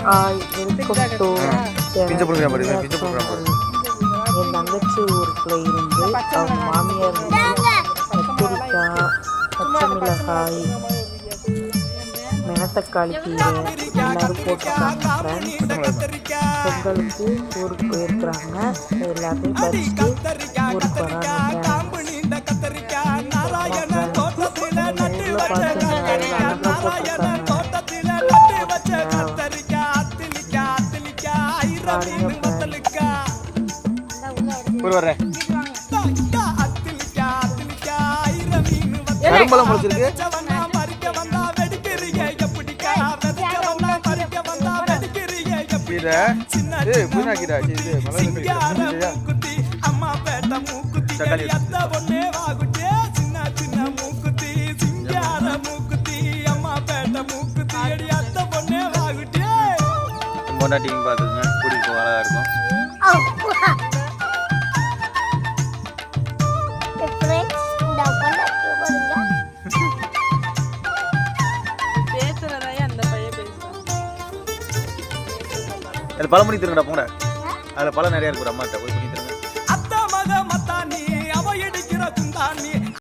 Welcome to என் தங்கச்சி ஊருக்குள்ள இருந்து அவங்க மாமியார் கத்திரிக்காய், பச்சை மிளகாய், மெனத்தக்காளி கீரை எல்லோரும் போட்டுருக்காங்க ஃப்ரெண்ட்ஸ். பொங்கலுக்கு ஊருக்கு போயிருக்கிறாங்க. எல்லாத்தையும் பறிச்சுட்டு ஊருக்கு வராங்க கரும்பலம் முடிச்சிருக்கு. பொண்டாட்டிங்க பாத்துங்க கூட்டிட்டு போக அழகா இருக்கும். அது பழம் பண்ணி தருங்கடா போங்க. அதுல பழம் நிறைய இருக்கு. அம்மாட்ட போய் பண்ணி தருங்க.